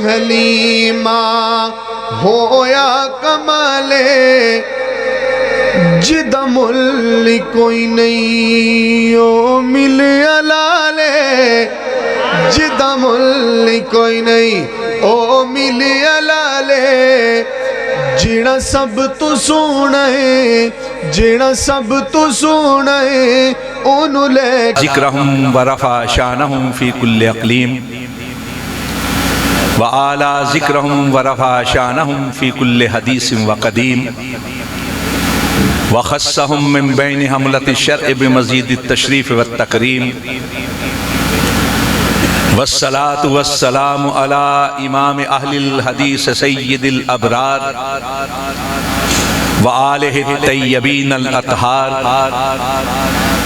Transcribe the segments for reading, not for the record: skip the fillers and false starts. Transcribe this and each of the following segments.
حلیمہ ہویا کمالے جدہ ملی کوئی نہیں او ملے علالے جدہ ملی کوئی نہیں او ملے علالے جیڑا سب تو سونے جیڑا سب تو سونے انہوں لے ذکرہم ورفع شانہم فی کل اقلیم وآلا ذکرہم ورفع شانہم فی کل حدیث وقدیم وخصہم من بین حملت الشرع بمزید التشریف والتکریم والصلاة والسلام علی امام اہل الحدیث سید الابرار وآلہ الطیبین الاطہار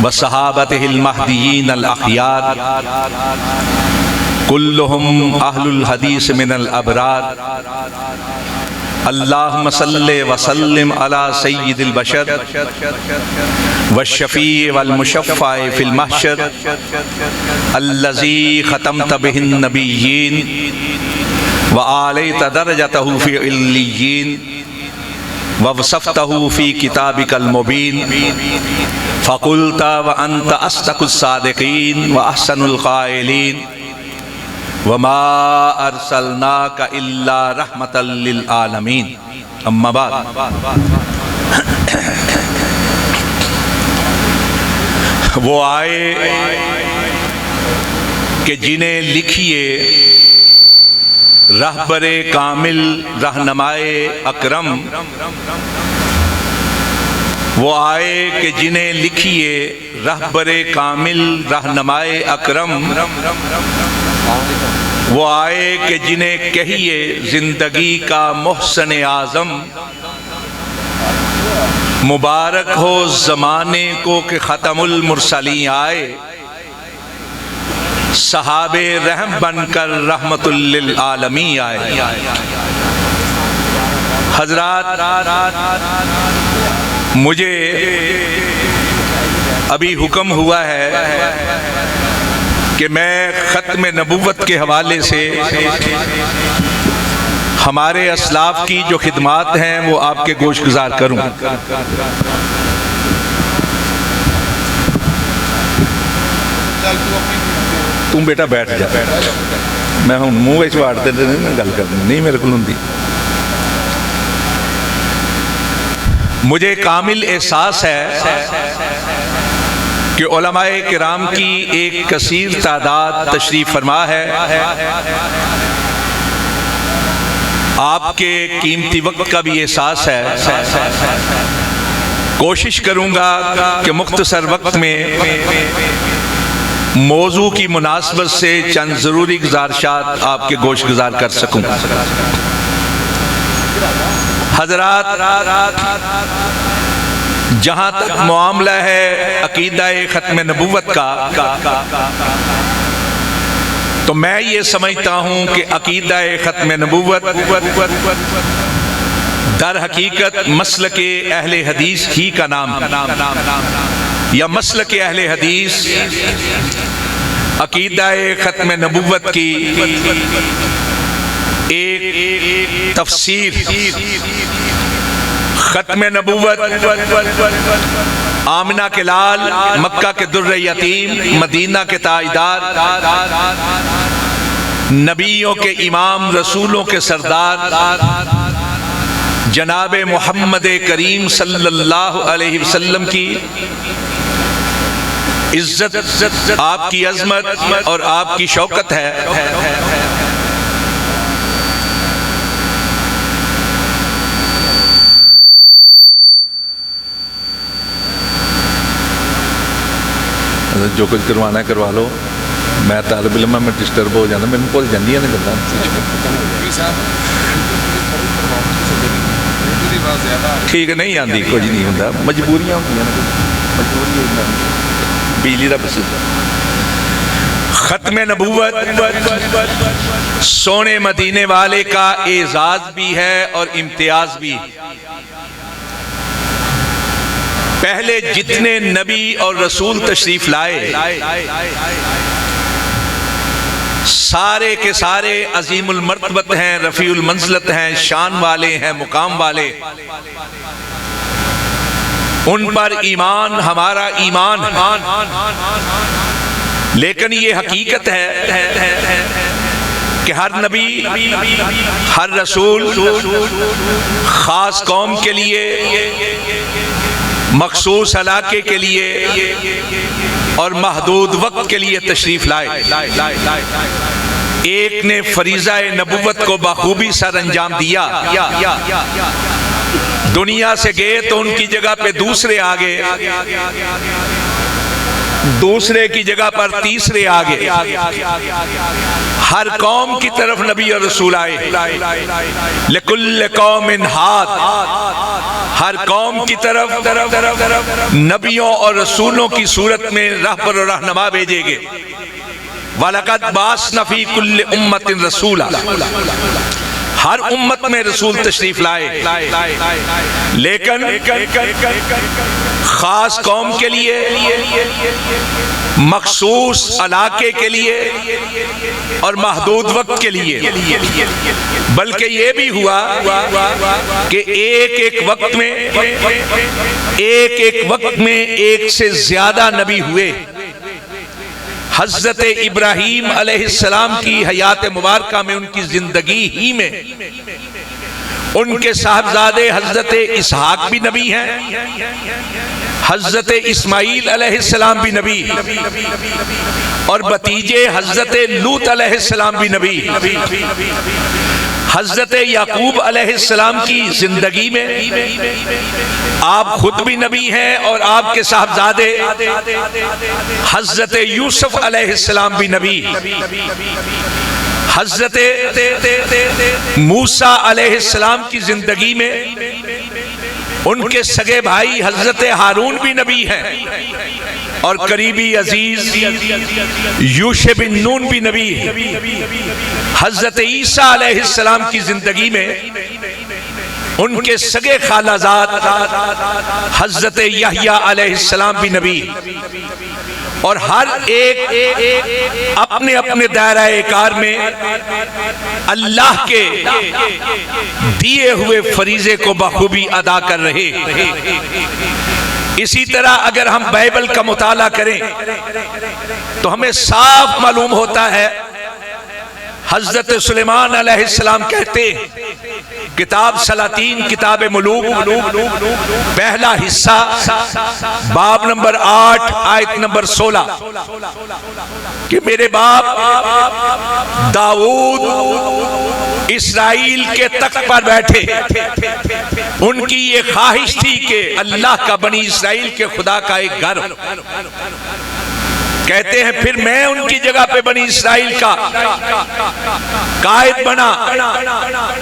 وصحابتہ المہدیین الاخیار کلہم اہل الحدیث من الابرار اللہم صلی وسلم علی سید البشر والشفیع والمشفع فی المحشر الذی ختمت بہ النبیین وآلیت درجتہ فی علیین ووصفتہ فی کتابک المبین فقلت وانت اصدق الصادقین واحسن القائلین وما ارسلناک الا رحمتا للعالمین اما بعد وہ آئے کہ جنہیں لکھیے رہبر کامل رہنمائے اکرم وہ آئے کہ جنہیں لکھیے رہبر کامل رہنمائے اکرم وہ آئے کہ جنہیں کہیے زندگی کا محسن اعظم مبارک ہو زمانے کو کہ ختم المرسلین آئے صحاب رحم بن کر رحمت للعالمین آئے حضرات مجھے ابھی حکم ہوا ہے کہ میں ختم نبوت کے حوالے سے ہمارے اسلاف کی جو خدمات ہیں وہ آپ کے گوش گزار کروں تم بیٹا بیٹھ جا میں ہوں منہ ویچ واڑتے گل کرنی نہیں میرے کو ہوں مجھے کامل احساس ہے کہ علماء کرام کی ایک کثیر تعداد تشریف فرما ہے آپ کے قیمتی وقت کا بھی احساس ہے کوشش کروں گا کہ مختصر وقت میں موضوع کی مناسبت سے چند ضروری گزارشات آپ کے گوش گزار کر سکوں حضرات جہاں تک معاملہ ہے عقیدہ ختم نبوت کا تو میں یہ سمجھتا ہوں کہ عقیدہ ختم نبوت در حقیقت مسلک اہل حدیث ہی کا نام یا مسلک اہل حدیث عقیدہ ختم نبوت کی ایک تفسیر ختم نبوت آمنہ کے لال مکہ کے در یتیم مدینہ کے تاجدار نبیوں کے امام رسولوں کے سردار جناب محمد کریم صلی اللہ علیہ وسلم کی عزت آپ کی عظمت اور آپ کی شوکت ہے جو کچھ کروانا ہے کروا لو میں طالب علم میں ڈسٹرب ہو جانا میرے کو جاندی ہے ٹھیک ہے نہیں آندی کچھ نہیں ہوتا مجبوریاں بجلی کا بس ختم نبوت سونے مدینے والے کا اعزاز بھی ہے اور امتیاز بھی پہلے جتنے نبی اور رسول تشریف لائے سارے کے سارے عظیم المرتبت ہیں، رفیع المنزلت ہیں، شان والے ہیں، مقام والے. ان پر ایمان ہمارا ایمان ہے. لیکن یہ حقیقت ہے کہ ہر نبی، ہر رسول خاص قوم کے لیے، مخصوص علاقے کے لیے اور محدود وقت کے لیے تشریف لائے. ایک نے فریضہ نبوت کو بخوبی سر انجام دیا، دنیا سے گئے تو ان کی جگہ پہ دوسرے آگے، دوسرے کی جگہ پر تیسرے آگے. ہر قوم کی طرف نبی اور رسول آئے. لِكُلِّ قَوْمٍ ہَادٍ، ہر قوم کی طرف نبیوں اور رسولوں کی صورت میں رہبر و رہنما بھیجے گے. وَلَقَدْ بَعَثْنَا فِي كُلِّ أُمَّةٍ رَسُولًا، ہر امت میں رسول تشریف لائے. لیکن خاص قوم کے لیے، مخصوص علاقے کے لیے اور محدود وقت کے لیے. بلکہ یہ بھی ہوا کہ ایک ایک وقت میں ایک سے زیادہ نبی ہوئے. حضرت ابراہیم علیہ السلام کی حیات مبارکہ میں، ان کی زندگی ہی میں، ان کے صاحبزادے حضرت اسحاق بھی نبی ہیں، حضرت اسماعیل علیہ السلام بھی نبی، اور بھتیجے حضرت لوط علیہ السلام بھی نبی. حضرت یعقوب علیہ السلام کی زندگی میں آپ خود بھی نبی ہیں اور آپ کے صاحبزادے حضرت یوسف علیہ السلام بھی نبی. حضرت موسیٰ علیہ السلام کی زندگی میں ان کے سگے بھائی حضرت ہارون بھی نبی ہیں، اور قریبی عزیز یوشع بن نون بھی نبی ہے. حضرت عیسیٰ علیہ السلام کی زندگی میں ان کے سگے خالہ زاد حضرت یحییٰ علیہ السلام بھی نبی. اور ہر ایک اپنے اپنے دائرہ کار میں اللہ کے دیے ہوئے فریضے کو بخوبی ادا کر رہے. اسی طرح اگر ہم بائبل کا مطالعہ کریں تو ہمیں صاف معلوم ہوتا ہے، حضرت سلیمان علیہ السلام کہتے کتاب سلاطین، کتاب ملوک، پہلا حصہ، باب نمبر 8 آیت نمبر 16، کہ میرے باپ داؤد اسرائیل کے تخت پر بیٹھے. ان کی یہ خواہش تھی کہ اللہ کا بنی اسرائیل کے خدا کا ایک گھر. کہتے ہیں پھر میں ان کی جگہ پہ بنی اسرائیل کا قائد بنا،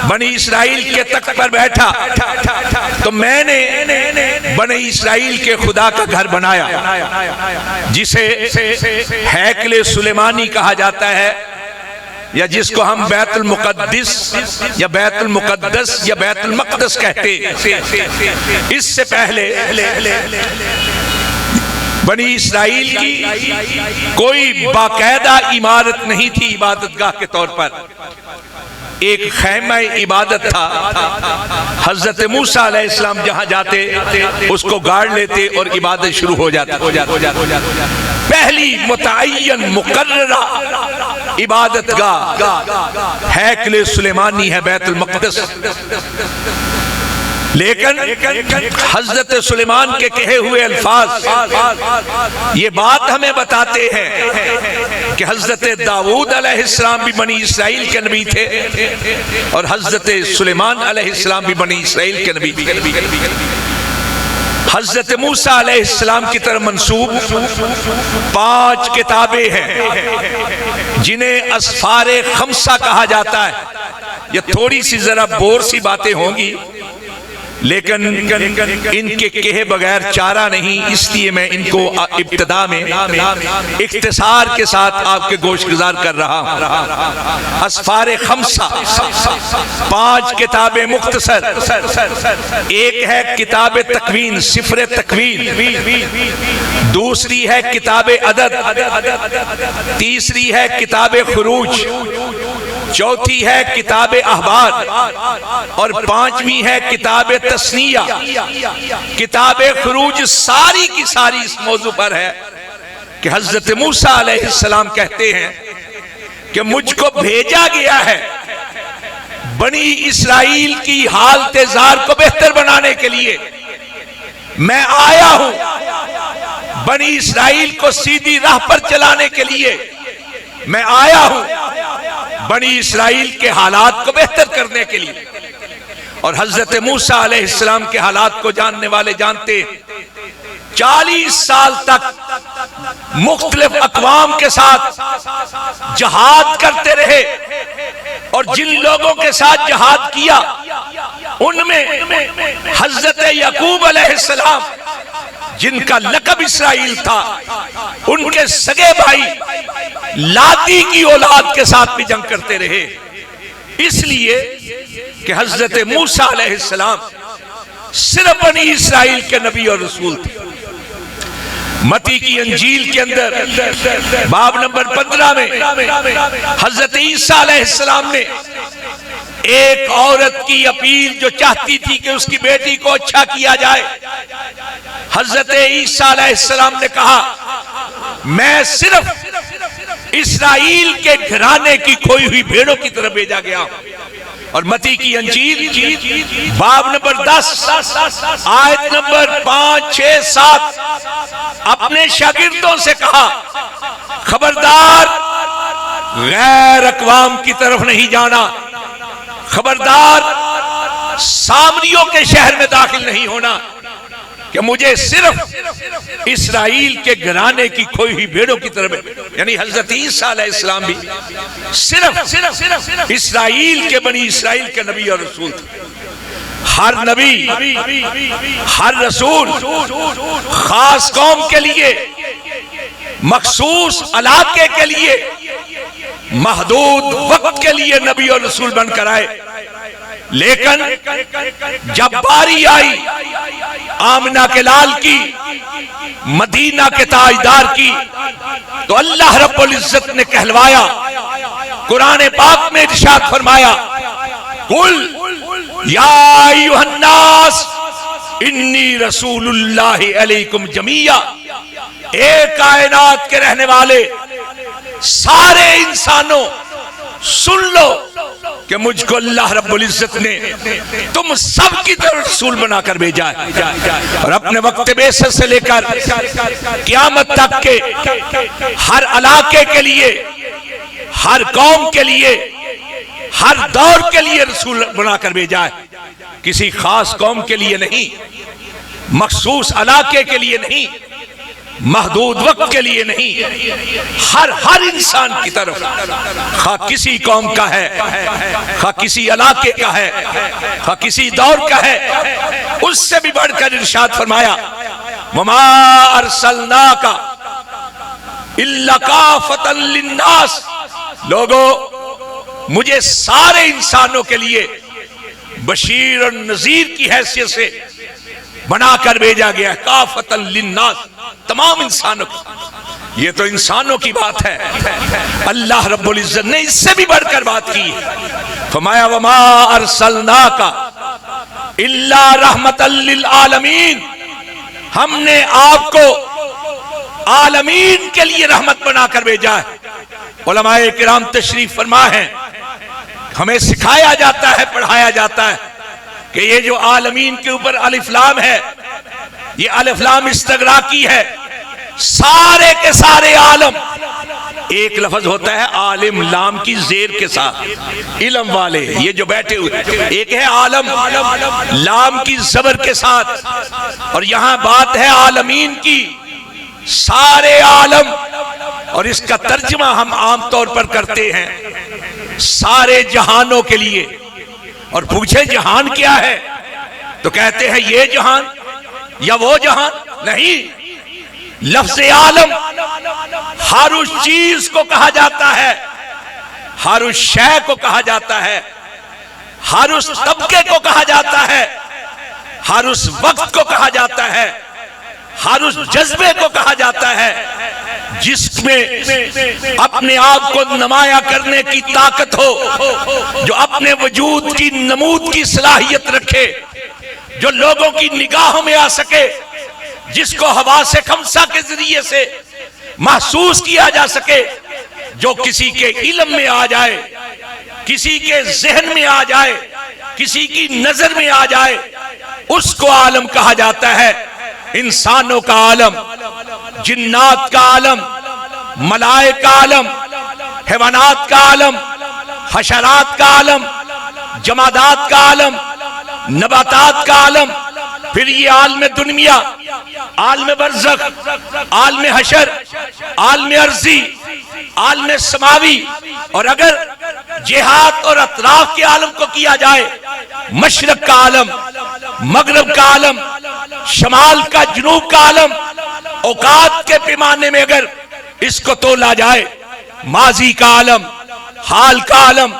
بنی اسرائیل کے تخت پر بیٹھا، تو میں نے بنی اسرائیل کے خدا کا گھر بنایا، جسے ہیکل سلیمانی کہا جاتا ہے، یا جس کو ہم بیت المقدس یا بیت المقدس یا بیت المقدس کہتے. اس سے پہلے بنی اسرائیل کی کوئی باقاعدہ عمارت نہیں تھی عبادت گاہ کے طور پر. ایک خیمہ عبادت تھا. حضرت موسیٰ علیہ السلام جہاں جاتے اس کو گاڑ لیتے اور عبادت شروع ہو جاتی. پہلی متعین مقررہ عبادت گاہ ہیکل سلیمانی ہے، بیت المقدس. لیکن حضرت سلیمان کے کہے ہوئے الفاظ یہ بات ہمیں بتاتے ہیں کہ حضرت داؤد علیہ السلام بھی بنی اسرائیل کے نبی تھے، اور حضرت سلیمان علیہ السلام بھی بنی اسرائیل کے نبی تھے. حضرت موسیٰ علیہ السلام کی طرف منسوب 5 کتابیں ہیں جنہیں اسفار خمسہ کہا جاتا ہے. یہ تھوڑی سی ذرا بور سی باتیں ہوں گی، لیکن ان کے کہے بغیر چارہ نہیں، اس لیے میں ان کو ابتدا میں اختصار کے ساتھ آپ کے گوش گزار کر رہا ہوں۔ اسفار خمسہ، 5 کتابیں مختصر، ایک ہے کتاب تکوین، سفر تکوین، دوسری ہے کتاب عدد، تیسری ہے کتاب خروج، چوتھی ہے کتاب احبار، اور 5ویں ہے کتاب تثنیہ۔ کتاب خروج ساری کی ساری اس موضوع پر ہے کہ حضرت موسیٰ علیہ السلام کہتے ہیں کہ مجھ کو بھیجا گیا ہے بنی اسرائیل کی حالت زار کو بہتر بنانے کے لیے، میں آیا ہوں بنی اسرائیل کو سیدھی راہ پر چلانے کے لیے، میں آیا ہوں بنی اسرائیل کے حالات کو بہتر کرنے کے لیے۔ اور حضرت موسیٰ علیہ السلام کے حالات کو جاننے والے جانتے ہیں 40 سال تک مختلف اقوام کے ساتھ جہاد کرتے رہے، اور جن لوگوں کے ساتھ جہاد کیا ان میں حضرت یعقوب علیہ السلام جن کا لقب اسرائیل تھا، ان کے سگے بھائی لاتی کی اولاد کے ساتھ بھی جنگ کرتے رہے، اس لیے کہ حضرت موسیٰ علیہ السلام صرف بنی اسرائیل کے نبی اور رسول تھے۔ متی کی انجیل کے اندر باب نمبر 15 میں حضرت عیسیٰ علیہ السلام نے ایک عورت کی اپیل جو چاہتی تھی کہ اس کی بیٹی کو اچھا کیا جائے، حضرت عیسیٰ علیہ السلام نے کہا میں صرف اسرائیل کے گھرانے کی کھوئی ہوئی بھیڑوں کی طرف بھیجا گیا ہوں۔ اور متی کی انجیل باب نمبر 10 آیت نمبر 5، 6، 7 اپنے شاگردوں سے کہا خبردار غیر اقوام کی طرف نہیں جانا، خبردار سامریوں کے شہر میں داخل نہیں ہونا، کہ مجھے صرف اسرائیل کے گھرانے کی کھوئی ہوئی بھیڑوں کی طرف، یعنی حضرت عیسیٰ علیہ السلام بھی صرف اسرائیل کے بنی اسرائیل کے نبی اور رسول تھے۔ ہر نبی، ہر رسول خاص قوم کے لیے، مخصوص علاقے کے لیے، محدود وقت کے لیے نبی اور رسول بن کر آئے، لیکن جب باری آئی آمنہ کے لال کی، مدینہ کے تاجدار کی، تو اللہ رب العزت نے کہلوایا، قرآن پاک میں ارشاد فرمایا قل یا ایھا الناس انی رسول اللہ علیکم جمیعا، اے کائنات کے رہنے والے سارے انسانوں سن لو کہ مجھ کو اللہ رب العزت نے تم سب کی طرف رسول بنا کر بھیجا ہے، اور اپنے وقت بعثت سے لے کر قیامت تک کے ہر علاقے کے لیے، ہر قوم کے لیے، ہر دور کے لیے رسول بنا کر بھیجا ہے، کسی خاص قوم کے لیے نہیں، مخصوص علاقے کے لیے نہیں، محدود وقت کے لیے نہیں، ہر انسان کی طرف، خواہ کسی قوم کا ہے، خواہ کسی علاقے کا ہے، خواہ کسی دور کا ہے، اس سے بھی بڑھ کر ارشاد فرمایا وَمَا أَرْسَلْنَاكَ إِلَّا كَافَةً لِلنَّاسِ، لوگو مجھے سارے انسانوں کے لیے بشیر اور نذیر کی حیثیت سے بنا کر بھیجا گیا ہے، کافۃ للناس، تمام انسانوں کو۔ یہ تو انسانوں کی بات ہے، اللہ رب العزت نے اس سے بھی بڑھ کر بات کی، فرمایا وما ارسلناک الا رحمۃ للعالمین، ہم نے آپ کو عالمین کے لیے رحمت بنا کر بھیجا ہے۔ علماء کرام تشریف فرما ہے، ہمیں سکھایا جاتا ہے، پڑھایا جاتا ہے کہ یہ جو عالمین کے اوپر الف لام ہے، یہ الف لام استغراقی ہے، سارے کے سارے عالم، ایک لفظ ہوتا ہے عالم لام کی زیر کے ساتھ، علم والے یہ جو بیٹھے ہوئے، ایک ہے عالم لام کی زبر کے ساتھ، اور یہاں بات ہے عالمین کی، سارے عالم، اور اس کا ترجمہ ہم عام طور پر کرتے ہیں سارے جہانوں کے لیے، اور پوچھے جہان کیا ہے؟ تو کہتے ہیں یہ جہان یا وہ جہان نہیں، لفظ عالم ہر اس چیز کو کہا جاتا ہے، ہر اس شے کو کہا جاتا ہے، ہر اس طبقے کو کہا جاتا ہے، ہر اس وقت کو کہا جاتا ہے، ہر اس جذبے کو کہا جاتا ہے جس میں اپنے آپ کو نمایاں کرنے کی طاقت ہو، جو اپنے وجود کی نمود کی صلاحیت رکھے، جو لوگوں کی نگاہوں میں آ سکے، جس کو حواس خمسہ کے ذریعے سے محسوس کیا جا سکے، جو کسی کے علم میں آ جائے، کسی کے ذہن میں آ جائے، کسی کی نظر میں آ جائے، اس کو عالم کہا جاتا ہے۔ انسانوں کا عالم، جنات کا عالم، ملائکہ کا عالم، حیوانات کا عالم، حشرات کا عالم، جمادات کا عالم، نباتات کا عالم، پھر یہ عالم دنیا، عالم برزخ، عالم حشر، عالم ارضی، عالم سماوی، اور اگر جہات اور اطراف کے عالم کو کیا جائے، مشرق کا عالم، مغرب کا عالم، شمال کا جنوب کا عالم، اوقات کے پیمانے میں اگر اس کو تولا جائے، ماضی کا عالم، حال کا عالم،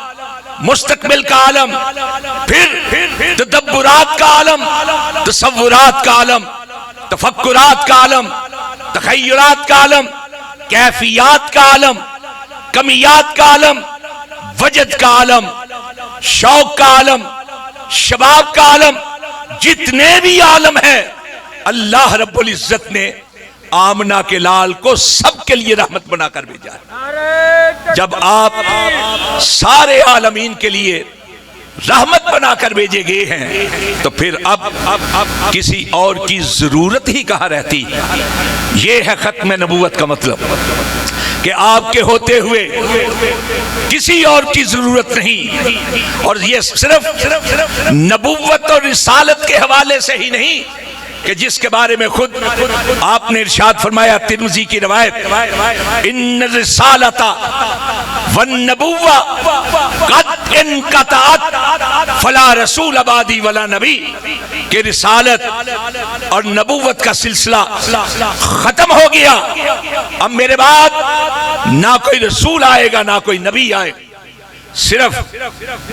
مستقبل کا عالم، پھر تدبرات کا عالم، تصورات کا عالم، تفکرات کا عالم، تخیلات کا عالم، کیفیات کا عالم، کمیات کا عالم، وجد کا عالم، شوق کا عالم، شباب کا عالم، جتنے بھی عالم ہیں اللہ رب العزت نے آمنہ کے لال کو سب کے لیے رحمت بنا کر بھیجا ہے۔ جب آپ سارے عالمین کے لیے رحمت بنا کر بھیجے گئے ہیں تو پھر اب کسی اور کی ضرورت ہی کہاں رہتی۔ یہ ہے ختم نبوت کا مطلب، کہ آپ کے ہوتے ہوئے کسی اور کی ضرورت نہیں۔ اور یہ صرف نبوت اور رسالت کے حوالے سے ہی نہیں کہ جس کے بارے میں خود آپ نے ارشاد فرمایا، ترمذی کی روایت، ان الرسالۃ والنبوہ قد انقطعت فلا رسول بعدی ولا نبی، کہ رسالت اور نبوت کا سلسلہ ختم ہو گیا، اب میرے بعد نہ کوئی رسول آئے گا نہ کوئی نبی آئے گا۔ صرف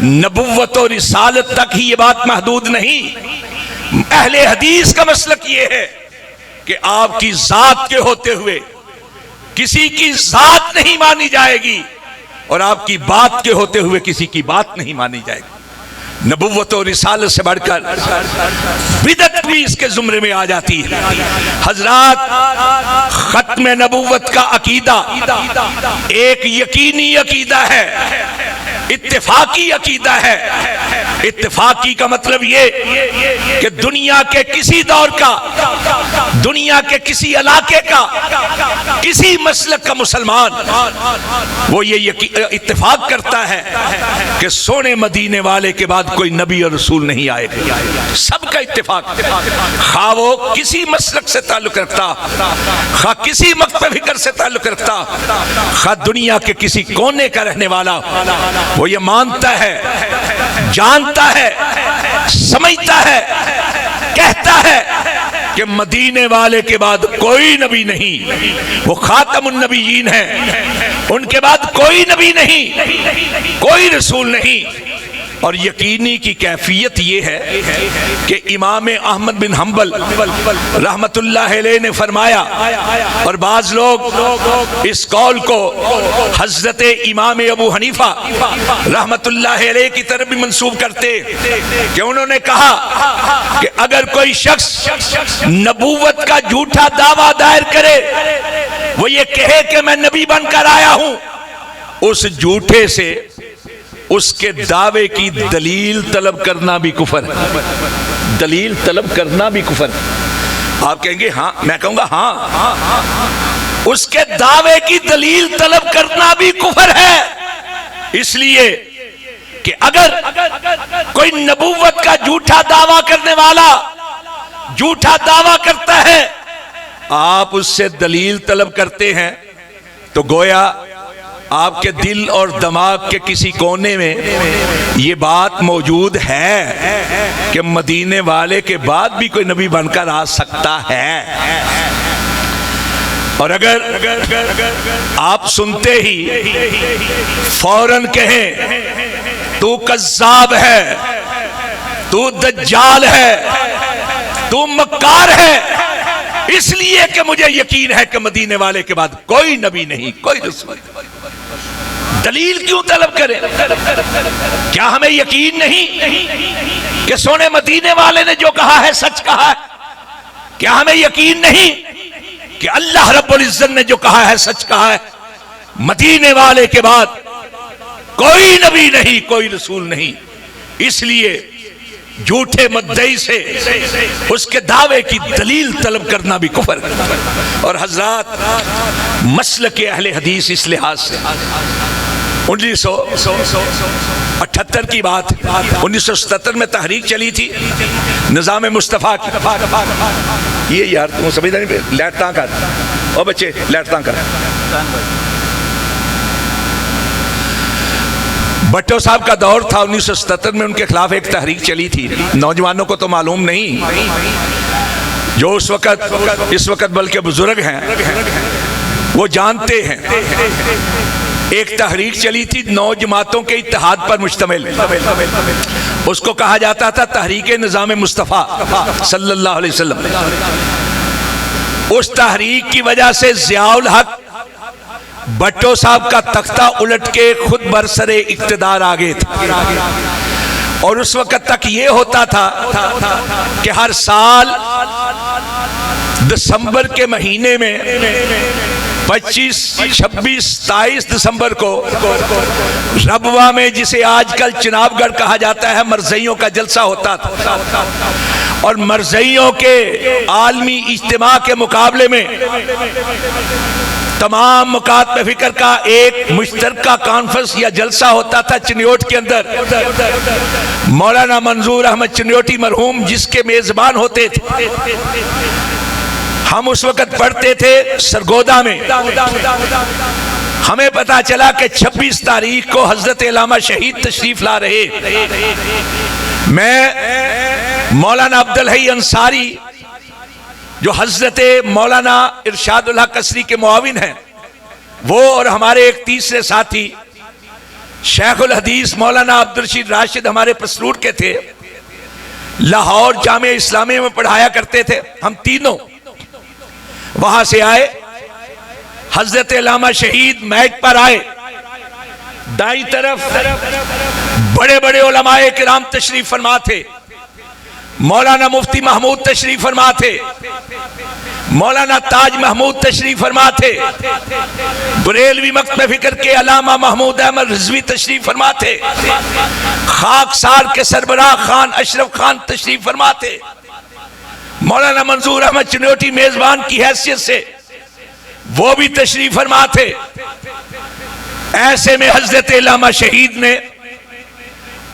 نبوت اور رسالت تک ہی یہ بات محدود نہیں، اہل حدیث کا مسلک یہ ہے کہ آپ کی ذات کے ہوتے ہوئے کسی کی ذات نہیں مانی جائے گی، اور آپ کی بات کے ہوتے ہوئے کسی کی بات نہیں مانی جائے گی۔ نبوت اور رسالت سے بڑھ کر بدعت بھی اس کے زمرے میں آ جاتی ہے۔ حضرات، ختم نبوت کا عقیدہ ایک یقینی عقیدہ ہے، اتفاقی عقیدہ ہے۔ اتفاقی کا مطلب یہ کہ دنیا کے کسی دور کا، دنیا کے کسی علاقے کا، کسی مسلک کا مسلمان وہ یہ اتفاق کرتا ہے کہ سونے مدینے والے کے بعد کوئی نبی اور رسول نہیں آئے گا۔ سب کا اتفاق، خواہ وہ کسی مسلک سے تعلق رکھتا، خواہ کسی مکتب فکر سے تعلق رکھتا، خواہ دنیا کے کسی کونے کا رہنے والا، وہ یہ مانتا ہے، جانتا ہے، سمجھتا ہے، کہتا ہے کہ مدینے والے کے بعد کوئی نبی نہیں، وہ خاتم النبیین ہیں، ان کے بعد کوئی نبی نہیں، کوئی رسول نہیں۔ اور یقینی کی کیفیت یہ ہے کہ امام احمد بن حنبل رحمت اللہ علیہ نے فرمایا، اور بعض لوگ اس قول کو حضرت امام ابو حنیفہ رحمت اللہ علیہ کی طرف بھی منسوب کرتے کہ انہوں نے کہا کہ اگر کوئی شخص نبوت کا جھوٹا دعویٰ دائر کرے، وہ یہ کہے کہ میں نبی بن کر آیا ہوں، اس جھوٹے سے اس کے دعوے کی دلیل طلب کرنا بھی کفر ہے۔ دلیل طلب کرنا بھی کفر ہے۔ آپ کہیں گے ہاں، میں کہوں گا ہاں، اس کے دعوے کی دلیل طلب کرنا بھی کفر ہے، اس لیے کہ اگر کوئی نبوت کا جھوٹا دعویٰ کرنے والا جھوٹا دعویٰ کرتا ہے، آپ اس سے دلیل طلب کرتے ہیں، تو گویا آپ کے دل اور دماغ کے کسی کونے میں یہ بات موجود ہے کہ مدینے والے کے بعد بھی کوئی نبی بن کر آ سکتا ہے؟ اور اگر آپ سنتے ہی فوراً کہیں تو کذاب ہے، تو دجال ہے، تو مکار ہے، اس لیے کہ مجھے یقین ہے کہ مدینے والے کے بعد کوئی نبی نہیں، کوئی رسول، دلیل کیوں طلب کریں؟ کیا ہمیں یقین نہیں کہ سونے مدینے والے نے جو کہا ہے سچ کہا ہے؟ کیا ہمیں یقین نہیں کہ اللہ رب العزت نے جو کہا ہے سچ کہا ہے؟ مدینے والے کے بعد کوئی نبی نہیں، کوئی رسول نہیں، اس لیے جھوٹے مدعی سے اس کے دعوے کی دلیل طلب کرنا بھی کفر ہے۔ اور حضرات مسلک اہل حدیث اس لحاظ سے 1978 کی بات، 1977 میں تحریک چلی تھی نظام مصطفیٰ کی۔ یہ یار تم سمجھتا نہیں، لیٹ تاں کر او بچے، لیٹ تاں کر۔ بھٹو صاحب کا دور تھا 1977 میں، ان کے خلاف ایک تحریک چلی تھی۔ نوجوانوں کو تو معلوم نہیں، جو اس وقت بلکہ بزرگ ہیں وہ جانتے ہیں۔ ایک تحریک چلی تھی 9 جماعتوں کے اتحاد پر مشتمل، اس کو کہا جاتا تھا تحریک نظام مصطفیٰ صلی اللہ علیہ وسلم۔ اس تحریک کی وجہ سے ضیاء الحق بھٹو صاحب کا تختہ الٹ کے خود برسر اقتدار آگے تھے، اور اس وقت تک یہ ہوتا تھا کہ ہر سال دسمبر کے مہینے میں 25، 26، 27 دسمبر کو ربوہ میں، جسے آج کل چناب گڑھ کہا جاتا ہے، مرزائیوں کا جلسہ ہوتا تھا، اور مرزائیوں کے عالمی اجتماع کے مقابلے میں تمام مکاتب فکر کا ایک مشترکہ کانفرنس یا جلسہ ہوتا تھا چنیوٹ کے اندر۔ مولانا منظور احمد چنیوٹی مرحوم جس کے میزبان ہوتے تھے، ہم اس وقت پڑھتے تھے سرگودا میں۔ ہمیں پتا چلا کہ 26 تاریخ کو حضرت علامہ شہید تشریف لا رہے۔ میں مولانا عبدالحی انصاری جو حضرت مولانا ارشاد الحق قصری کے معاون ہیں، وہ اور ہمارے ایک تیسرے ساتھی شیخ الحدیث مولانا عبدالرشید راشد ہمارے پسرور کے تھے، لاہور جامعہ اسلامیہ میں پڑھایا کرتے تھے۔ ہم تینوں وہاں سے آئے، حضرت علامہ شہید میک پر آئے، دائیں طرف بڑے بڑے علماء کرام تشریف فرما تھے، مولانا مفتی محمود تشریف فرما تھے، مولانا تاج محمود تشریف فرما تھے، بریلوی مکتب فکر کے علامہ محمود احمد رضوی تشریف فرما تھے، خاکسار کے سربراہ خان اشرف خان تشریف فرما تھے، مولانا منظور احمد چنیوٹی میزبان کی حیثیت سے وہ بھی تشریف فرما تھے۔ ایسے میں حضرت علامہ شہید نے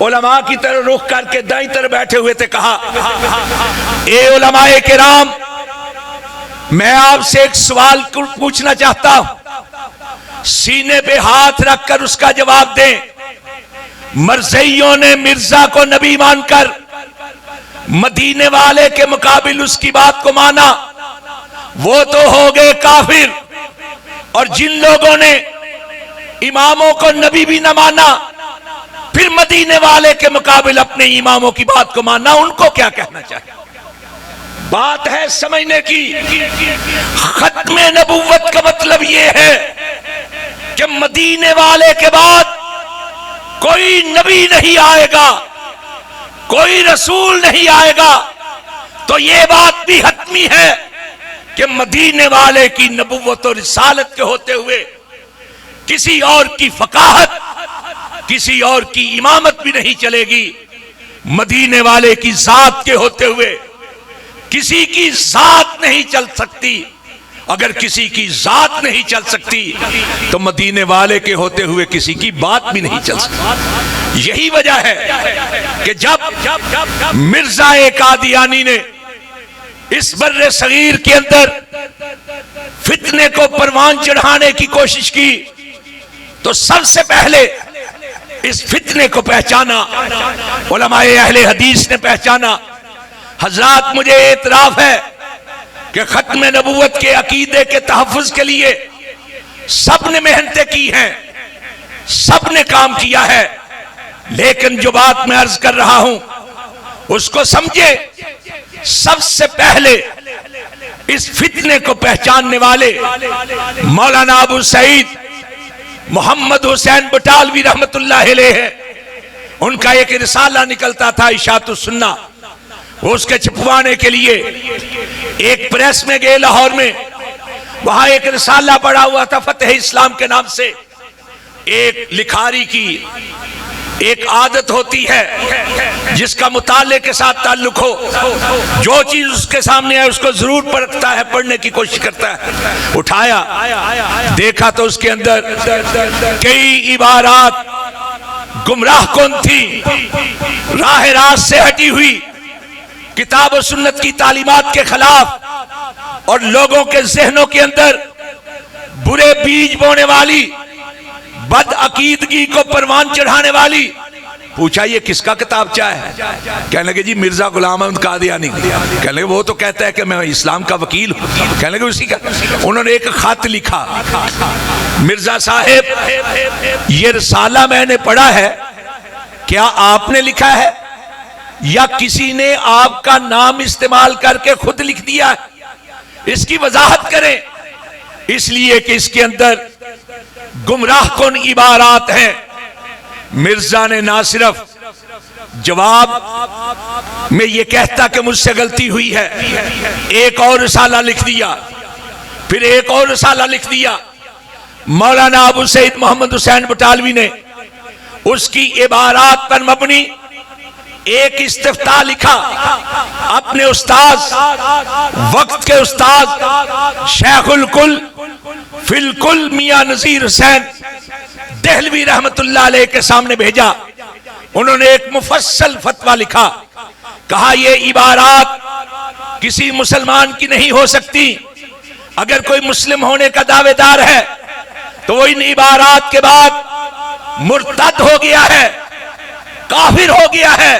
علماء کی طرف رخ کر کے دائیں طرف بیٹھے ہوئے تھے، کہا اے علماء کرام، میں آپ سے ایک سوال پوچھنا چاہتا ہوں، سینے پہ ہاتھ رکھ کر اس کا جواب دیں۔ مرزائیوں نے مرزا کو نبی مان کر مدینے والے کے مقابل اس کی بات کو مانا، وہ تو ہو گئے کافر، اور جن لوگوں نے اماموں کو نبی بھی نہ مانا پھر مدینے والے کے مقابل اپنے اماموں کی بات کو ماننا، ان کو کیا کہنا چاہیے؟ بات ہے سمجھنے کی۔ ختم نبوت کا مطلب یہ ہے کہ مدینے والے کے بعد کوئی نبی نہیں آئے گا، کوئی رسول نہیں آئے گا، تو یہ بات بھی حتمی ہے کہ مدینے والے کی نبوت اور رسالت کے ہوتے ہوئے کسی اور کی فقاہت، کسی اور کی امامت بھی نہیں چلے گی۔ مدینے والے کی ذات کے ہوتے ہوئے کسی کی ذات نہیں چل سکتی۔ اگر کسی کی ذات نہیں چل سکتی تو مدینے والے کے ہوتے ہوئے کسی کی بات بھی نہیں چل سکتی۔ یہی وجہ ہے کہ جب مرزا قادیانی نے اس بر صغیر کے اندر فتنے کو پروان چڑھانے کی کوشش کی تو سب سے پہلے اس فتنے کو پہچانا علماء اہل حدیث نے پہچانا۔ حضرات مجھے اعتراف ہے کہ ختم نبوت کے عقیدے کے تحفظ کے لیے سب نے محنتیں کی ہیں، سب نے کام کیا ہے، لیکن جو بات میں عرض کر رہا ہوں اس کو سمجھے۔ سب سے پہلے اس فتنے کو پہچاننے والے مولانا ابو سعید محمد حسین بٹالوی رحمت اللہ علیہ ہے۔ ان کا ایک رسالہ نکلتا تھا اشاعت السنہ، اس کے چھپوانے کے لیے ایک پریس میں گئے لاہور میں، وہاں ایک رسالہ پڑا ہوا تھا فتح اسلام کے نام سے۔ ایک لکھاری کی ایک عادت ہوتی ہے جس کا مطالعے کے ساتھ تعلق ہو، جو چیز اس کے سامنے ہے اس کو ضرور پرکھتا ہے، پڑھنے کی کوشش کرتا ہے۔ اٹھایا، دیکھا تو اس کے اندر کئی عبارات گمراہ کن تھی، راہ راست سے ہٹی ہوئی، کتاب و سنت کی تعلیمات کے خلاف اور لوگوں کے ذہنوں کے اندر برے بیج بونے والی، بد عقیدگی کو پروان چڑھانے والی۔ پوچھا یہ کس کا کتابچہ ہے؟ کہنے لگے جی مرزا غلام احمد قادیانی۔ کہنے لگے وہ تو کہتا ہے کہ میں اسلام کا وکیل ہوں۔ کہنے لگے اسی کا۔ انہوں نے ایک خط لکھا، مرزا صاحب یہ رسالہ میں نے پڑھا ہے، کیا آپ نے لکھا ہے یا کسی نے آپ کا نام استعمال کر کے خود لکھ دیا ہے؟ اس کی وضاحت کریں۔ اس لیے کہ اس کے اندر گمراہ کن عبارات ہیں۔ مرزا نے نہ صرف جواب میں یہ کہتا کہ مجھ سے غلطی ہوئی ہے، ایک اور رسالہ لکھ دیا، پھر ایک اور رسالہ لکھ دیا۔ مولانا ابو سعید محمد حسین بٹالوی نے اس کی عبارات پر مبنی ایک استفتاء لکھا۔ اپنے استاذ، وقت کے استاذ شیخ الکل فی الکل میاں نذیر حسین دہلوی رحمت اللہ علیہ کے سامنے بھیجا۔ انہوں نے ایک مفصل فتویٰ لکھا، کہا یہ عبارات کسی مسلمان کی نہیں ہو سکتی۔ اگر کوئی مسلم ہونے کا دعوے دار ہے تو وہ ان عبارات کے بعد مرتد ہو گیا ہے، کافر ہو گیا ہے،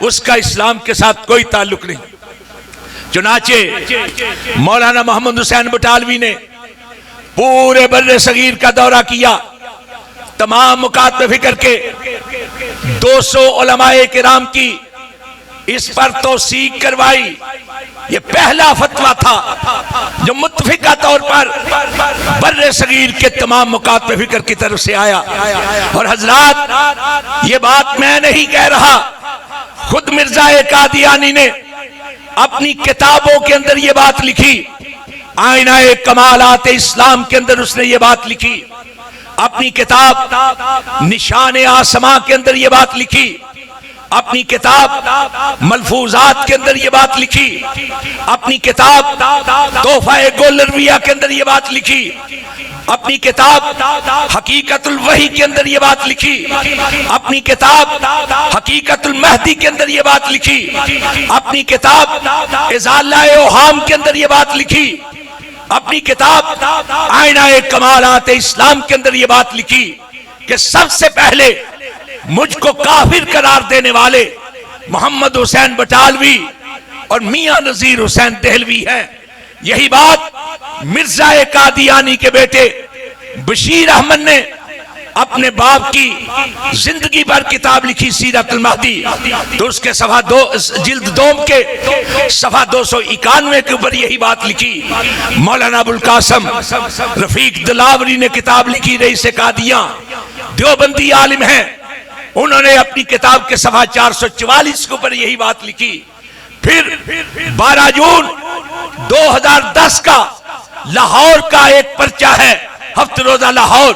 اس کا اسلام کے ساتھ کوئی تعلق نہیں۔ چنانچہ مولانا محمد حسین بٹالوی نے پورے بر صغیر کا دورہ کیا، تمام مکاتب فکر کے 200 علماء کرام کی اس پر توثیق کروائی۔ یہ پہلا فتویٰ تھا جو متفقہ طور پر بر صغیر کے تمام مکاتب فکر کی طرف سے آیا۔ اور حضرات یہ بات میں نہیں کہہ رہا، خود مرزا قادیانی نے اپنی کتابوں کے اندر یہ بات لکھی، آئینہ کمالات اسلام کے اندر اس نے یہ بات لکھی، اپنی کتاب نشان آسماں کے اندر یہ بات لکھی، اپنی کتاب ملفوظات کے اندر یہ بات لکھی، اپنی کتاب تحفہ گل رویہ کے اندر یہ بات لکھی، اپنی کتاب حقیقت الوحی کے اندر یہ بات لکھی، اپنی کتاب حقیقت المہدی کے اندر یہ بات لکھی، اپنی کتاب ازالہ اوہام کے اندر یہ بات لکھی، اپنی کتاب آئینہ کمالات اسلام کے اندر یہ بات لکھی کہ سب سے پہلے مجھ کو کافر قرار دینے والے محمد حسین بٹالوی اور میاں نذیر حسین دہلوی ہیں۔ یہی بات مرزا قادیانی کے بیٹے بشیر احمد نے اپنے باپ کی زندگی پر کتاب لکھی سیرت المہدی، تو اس کے صفحہ جلد دوم کے صفحہ 291 کے اوپر یہی بات لکھی۔ مولانا ابو القاسم رفیق دلاوری نے کتاب لکھی رئیس قادیاں، دیوبندی عالم ہیں، انہوں نے اپنی کتاب کے صفحہ 444 کے اوپر یہی بات لکھی۔ پھر 12 جون 2010 کا لاہور کا ایک پرچہ ہے، ہفت روزہ لاہور،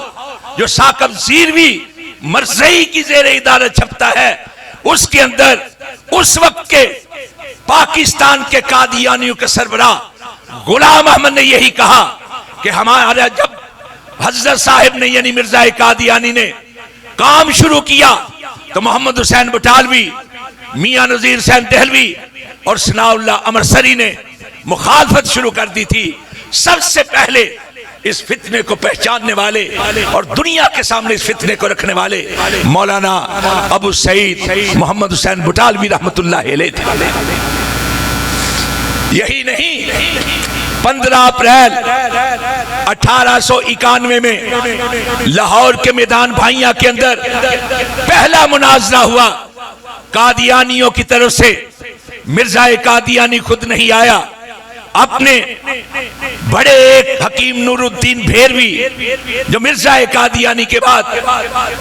جو ثاقب زیروی مرزئی کی زیر ادارت چھپتا ہے، اس کے اندر اس وقت کے پاکستان کے قادیانیوں کے سربراہ غلام احمد نے یہی کہا کہ ہمارا جب حضرت صاحب نے یعنی مرزا قادیانی نے کام شروع کیا تو محمد حسین بٹالوی، میاں نذیر حسین دہلوی اور ثناء اللہ امرسری نے مخالفت شروع کر دی تھی۔ سب سے پہلے اس فتنے کو پہچاننے والے اور دنیا کے سامنے اس فتنے کو رکھنے والے مولانا ابو سعید محمد حسین بٹالوی رحمت اللہ علیہ تھے۔ یہی نہیں، 15 اپریل 1891 میں لاہور کے میدان بھائیاں کے اندر پہلا مناظرہ ہوا قادیانیوں کی طرف سے۔ مرزا قادیانی خود نہیں آیا، اپنے بڑے ایک حکیم نور الدین بھیروی جو مرزا قادیانی کے بعد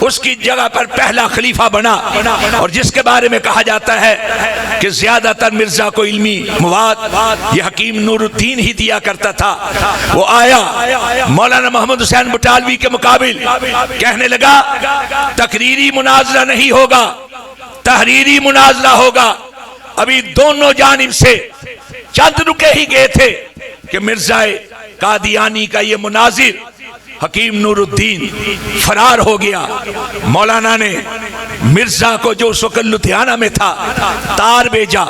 اس کی جگہ پر پہلا خلیفہ بنا، اور جس کے بارے میں کہا جاتا ہے کہ زیادہ تر مرزا کو علمی مواد یہ حکیم نور الدین ہی دیا کرتا تھا، وہ آیا مولانا محمد حسین بٹالوی کے مقابل کہنے لگا تقریری مناظرہ نہیں ہوگا، تحریری مناظرہ ہوگا۔ ابھی دونوں جانب سے چند رکے ہی گئے تھے کہ مرزا قادیانی کا یہ مناظر حکیم نور الدین فرار ہو گیا۔ مولانا نے مرزا کو جو اس وقت لدھیانہ میں تھا تار بھیجا،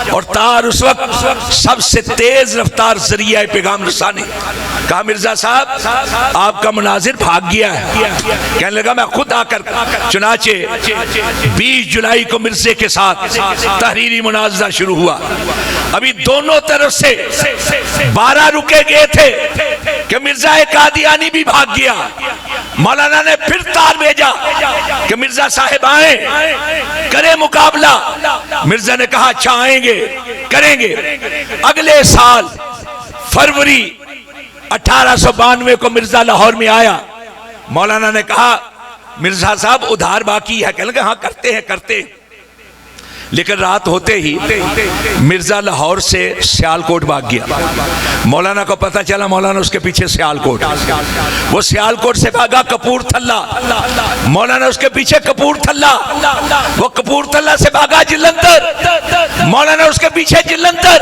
اور تار اس وقت سب سے تیز رفتار ذریعہ پیغام رسانی، کہا مرزا صاحب آپ کا مناظر بھاگ گیا ہے۔ کہنے لگا میں خود آ کر، چنانچہ 20 جولائی کو مرزے کے ساتھ تحریری مناظرہ شروع ہوا۔ ابھی دونوں طرف سے 12 رکے گئے تھے کہ مرزا قادیانی بھی بھاگ گیا۔ مولانا نے پھر تار بھیجا کہ مرزا صاحب آئیں کریں مقابلہ۔ مرزا نے کہا اچھا آئیں گے، کریں گے۔ اگلے سال فروری 1892 کو مرزا لاہور میں آیا۔ مولانا نے کہا مرزا صاحب ادھار باقی ہے، کہنے لگا ہاں کرتے ہیں کرتے ہیں۔ لیکن رات ہوتے ہی مرزا لاہور سے سیالکوٹ بھاگ گیا۔ مولانا کو پتہ چلا، مولانا اس کے پیچھے سیالکوٹ، وہ سیالکوٹ سے بھاگا کپور تھلہ، مولانا اس کے پیچھے کپور تھلہ، وہ کپور تھلہ سے بھاگا جلندر، مولانا اس کے پیچھے جلندر،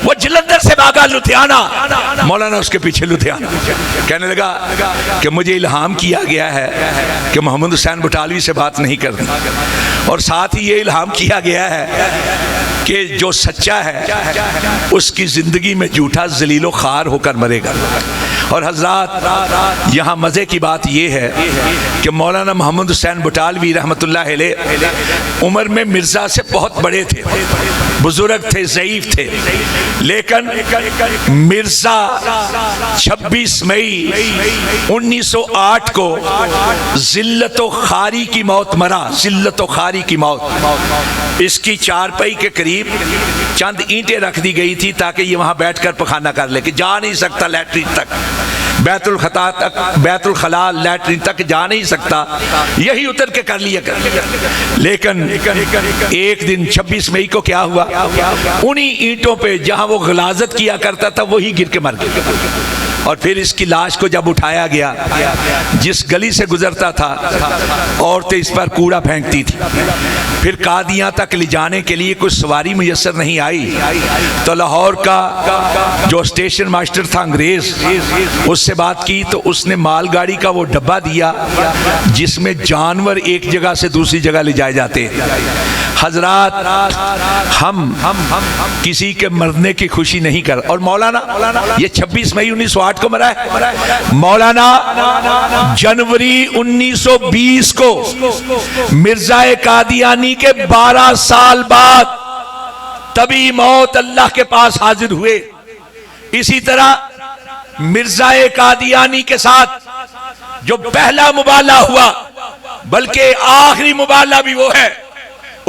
وہ جلندر سے بھاگا لدھیانہ، مولانا اس کے پیچھے لدھیانہ۔ کہنے لگا کہ مجھے الہام کیا گیا ہے کہ محمد حسین بٹالوی سے بات نہیں کرنی، اور ساتھ ہی یہ الہام کیا گیا ہے کہ جو سچا ہے اس کی زندگی میں جھوٹا ذلیل و خوار ہو کر مرے گا۔ اور حضرات یہاں مزے کی بات یہ ہے کہ مولانا محمد حسین بٹالوی رحمت اللہ علیہ عمر میں مرزا سے بہت بڑے تھے، بزرگ تھے، ضعیف تھے، لیکن مرزا 26 مئی 1908 کو ذلت و خواری کی موت مرا، ذلت و خواری کی موت۔ اس کی چارپائی کے قریب چند اینٹیں رکھ دی گئی تھی تاکہ یہ وہاں بیٹھ کر پخانہ کر لے، کہ جا نہیں سکتا لیٹرین تک، بیت الخلا تک، بیت الخلا لیٹرین تک جا نہیں سکتا، یہی اتر کے کر لیا کر۔ لیکن ایک دن 26 مئی کو کیا ہوا، انہی اینٹوں پہ جہاں وہ غلاظت کیا کرتا تھا وہی گر کے مر گیا۔ اور پھر اس کی لاش کو جب اٹھایا گیا، جس گلی سے گزرتا تھا عورتیں اس پر کوڑا پھینکتی تھی، پھر قادیاں تک لے جانے کے لیے کوئی سواری میسر نہیں آئی، تو لاہور کا جو اسٹیشن ماسٹر تھا انگریز، اس سے بات کی تو اس نے مال گاڑی کا وہ ڈبہ دیا جس میں جانور ایک جگہ سے دوسری جگہ لے جائے جاتے ہیں۔ حضرات ہم کسی کے مرنے کی خوشی نہیں کر، اور مولانا یہ 26 مئی 1908 کو مرا ہے، مولانا جنوری 1920 کو مرزا قادیانی کے 12 سال بعد تبھی موت اللہ کے پاس حاضر ہوئے۔ اسی طرح مرزا قادیانی کے ساتھ جو پہلا مبالہ ہوا، بلکہ آخری مبالہ بھی وہ ہے،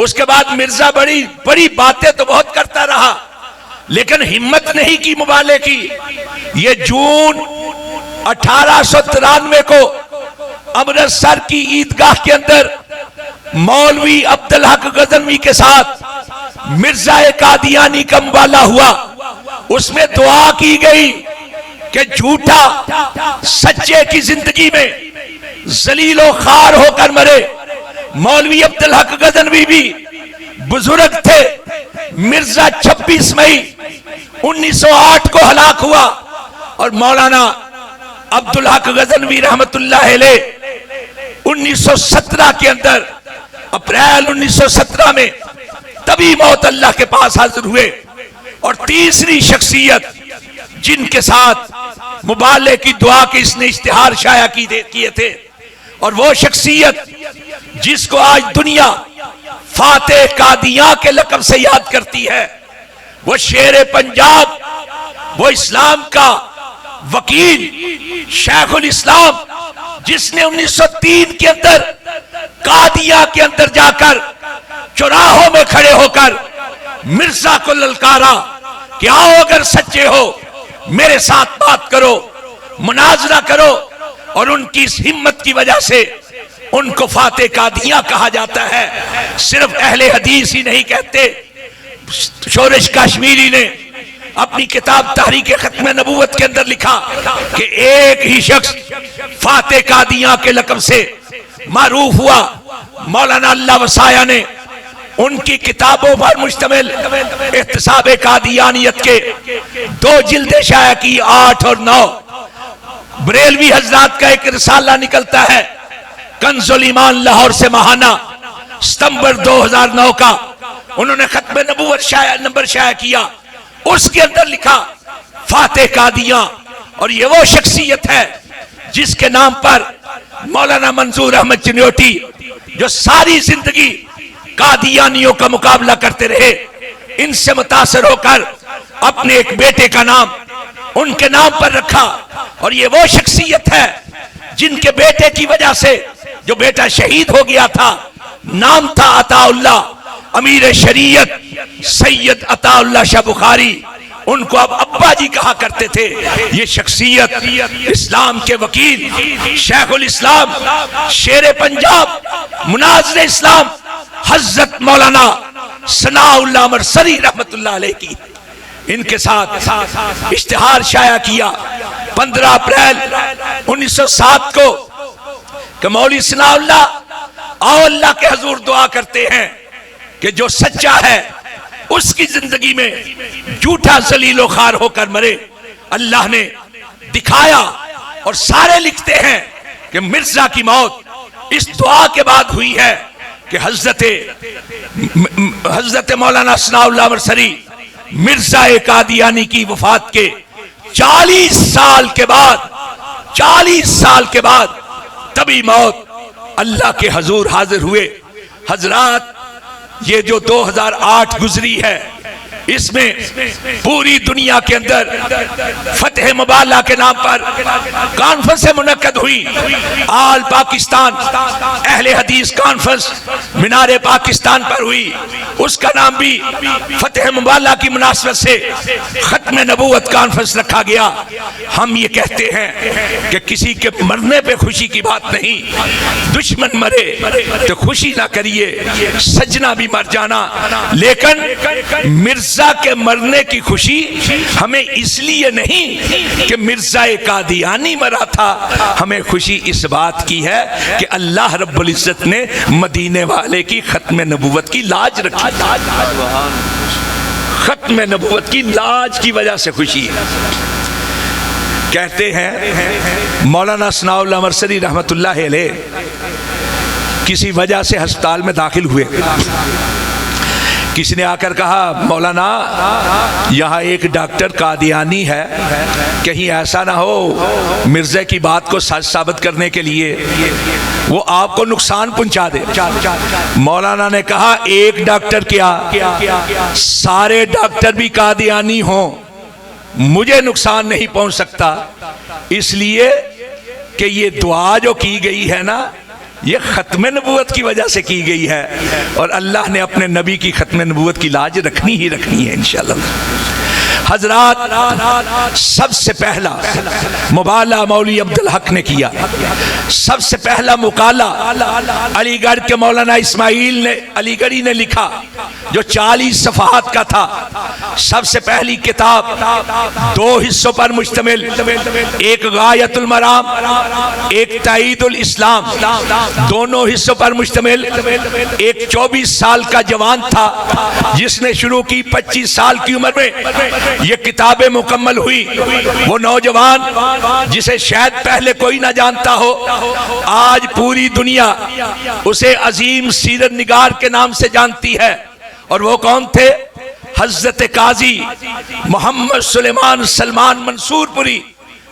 اس کے بعد مرزا بڑی باتیں تو بہت کرتا رہا لیکن ہمت نہیں کی مبالے کی۔ یہ جون 1893 کو امرتسر کی عیدگاہ کے اندر مولوی عبدالحق غزنوی کے ساتھ مرزا قادیانی کا مبالہ ہوا، اس میں دعا کی گئی کہ جھوٹا سچے کی زندگی میں ذلیل و خوار ہو کر مرے۔ مولوی عبدالحق غزنوی بھی بزرگ تھے، مرزا 26 مئی 1908 کو ہلاک ہوا، اور مولانا عبدالحق غزنوی رحمت اللہ علیہ 1917 کے اندر، اپریل 1917 میں تبھی موت اللہ کے پاس حاضر ہوئے۔ اور تیسری شخصیت جن کے ساتھ مبالغے کی دعا کے اس نے اشتہار شائع کیے تھے. اور وہ شخصیت جس کو آج دنیا فاتح قادیاں کے لقب سے یاد کرتی ہے، وہ شیر پنجاب، وہ اسلام کا وکیل شیخ الاسلام، جس نے 1903 کے اندر قادیاں کے اندر جا کر چوراہوں میں کھڑے ہو کر مرزا کو للکارا کہ آؤ اگر سچے ہو میرے ساتھ بات کرو، مناظرہ کرو. اور ان کی اس ہمت کی وجہ سے ان کو فاتح قادیاں کہا جاتا ہے. صرف اہل حدیث ہی نہیں کہتے، شورش کشمیری نے اپنی کتاب تحریک ختم نبوت کے اندر لکھا کہ ایک ہی شخص فاتح قادیاں کے لقب سے معروف ہوا. مولانا اللہ وسایہ نے ان کی کتابوں پر مشتمل احتساب قادیانیت کے 2 جلدیں شائع کی، 8 اور 9. بریلوی حضرات کا ایک رسالہ نکلتا ہے کنز الایمان لاہور سے ماہانہ، ستمبر 2009 کا، انہوں نے ختم نبوت نمبر شائع کیا. اس کے اندر لکھا فاتح قادیاں. اور یہ وہ شخصیت ہے جس کے نام پر مولانا منظور احمد چنیوٹی، جو ساری زندگی قادیانیوں کا مقابلہ کرتے رہے، ان سے متاثر ہو کر اپنے ایک بیٹے کا نام ان کے نام پر رکھا. اور یہ وہ شخصیت ہے جن کے بیٹے کی وجہ سے، جو بیٹا شہید ہو گیا تھا، نام تھا عطا اللہ، امیر شریعت سید عطا اللہ شاہ بخاری، ان کو اب ابا جی کہا کرتے تھے. یہ شخصیت اسلام کے وکیل شیخ الاسلام، شیر پنجاب، مناظر اسلام، حضرت مولانا ثناء اللہ مرسری رحمت اللہ علیہ کی، ان کے ساتھ اشتہار شائع کیا 15 اپریل 1907 کو کہ مولوی ثناء اللہ آؤ اللہ کے حضور دعا کرتے ہیں کہ جو سچا ہے اس کی زندگی میں جھوٹا ذلیل و خوار ہو کر مرے. اللہ نے دکھایا اور سارے لکھتے ہیں کہ مرزا کی موت اس دعا کے بعد ہوئی ہے کہ حضرت مولانا ثناء اللہ مرسری مرزا قادیانی کی وفات کے 40 سال کے بعد تبھی موت اللہ کے حضور حاضر ہوئے. حضرات، یہ جو 2008 گزری ہے، اس میں پوری دنیا کے اندر فتح مبالہ کے نام پر کانفرنس منعقد ہوئی. آل پاکستان اہل حدیث کانفرنس مینار پاکستان پر ہوئی. اس کا نام بھی فتح مبالہ کی مناسبت سے ختم نبوت کانفرنس رکھا گیا. ہم یہ کہتے ہیں کہ کسی کے مرنے پہ خوشی کی بات نہیں. دشمن مرے تو خوشی نہ کریے، سجنا بھی مر جانا. لیکن مرزا کے مرنے کی خوشی ہمیں اس لیے نہیں کہ مرزا قادیانی مرا تھا، ہمیں خوشی اس بات کی ہے کہ اللہ رب العزت نے مدینے والے کی ختم نبوت کی لاج رکھی. ختم نبوت کی لاج کی وجہ سے خوشی ہے. کہتے ہیں مولانا ثناء اللہ مرسری رحمت اللہ علیہ کسی وجہ سے ہسپتال میں داخل ہوئے. کسی نے آ کر کہا مولانا یہاں ایک ڈاکٹر قادیانی ہے، کہیں ایسا نہ ہو مرزا کی بات کو سچ ثابت کرنے کے لیے وہ آپ کو نقصان پہنچا دے. مولانا نے کہا ایک ڈاکٹر کیا، سارے ڈاکٹر بھی قادیانی ہوں مجھے نقصان نہیں پہنچ سکتا، اس لیے کہ یہ دعا جو کی گئی ہے نا یہ ختم نبوت کی وجہ سے کی گئی ہے، اور اللہ نے اپنے نبی کی ختم نبوت کی لاج رکھنی ہی رکھنی ہے انشاءاللہ. حضرات، سب سے پہلا مبالہ مولوی عبدالحق نے کیا. سب سے پہلا مقالہ علی گڑھ کے مولانا اسماعیل نے علی گڑھی نے لکھا جو 40 صفحات کا تھا. سب سے پہلی کتاب 2 حصوں پر مشتمل، ایک غایت المرام، ایک تائید الاسلام، دونوں حصوں پر مشتمل. ایک 24 سال کا جوان تھا جس نے شروع کی، 25 سال کی عمر میں یہ کتابیں مکمل ہوئی. وہ نوجوان جسے شاید پہلے کوئی نہ جانتا ہو، آج پوری دنیا اسے عظیم سیرت نگار کے نام سے جانتی ہے. اور وہ کون تھے؟ حضرت قاضی محمد سلیمان سلمان منصور پوری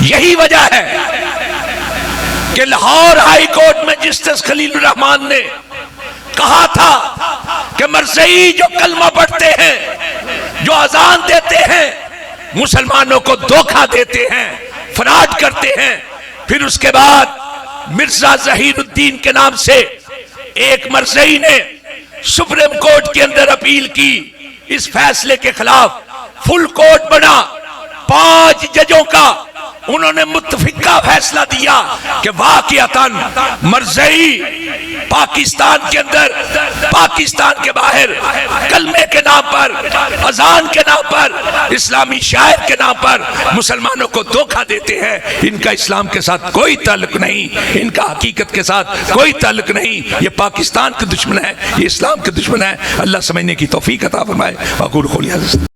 یہی وجہ ہے کہ لاہور ہائی کورٹ میں جسٹس خلیل الرحمان نے کہا تھا کہ مرزئی جو کلمہ پڑھتے ہیں، جو اذان دیتے ہیں، مسلمانوں کو دھوکہ دیتے ہیں، فراڈ کرتے ہیں، پھر اس کے بعد مرزا ظہیر الدین کے نام سے ایک مرزئی نے سپریم کورٹ کے اندر اپیل کی، اس فیصلے کے خلاف فل کورٹ بنا، 5 ججوں کا انہوں نے متفقہ فیصلہ دیا کہ واقعتاً مرزئی پاکستان کے اندر، پاکستان کے باہر کلمے کے نام پر، اذان کے نام پر، اسلامی شاعر کے نام پر مسلمانوں کو دھوکہ دیتے ہیں۔ ان کا اسلام کے ساتھ کوئی تعلق نہیں، ان کا حقیقت کے ساتھ کوئی تعلق نہیں، یہ پاکستان کے دشمن ہے، یہ اسلام کے دشمن ہے۔ اللہ سمجھنے کی توفیق عطا فرمائے۔ وأقول قولی هذا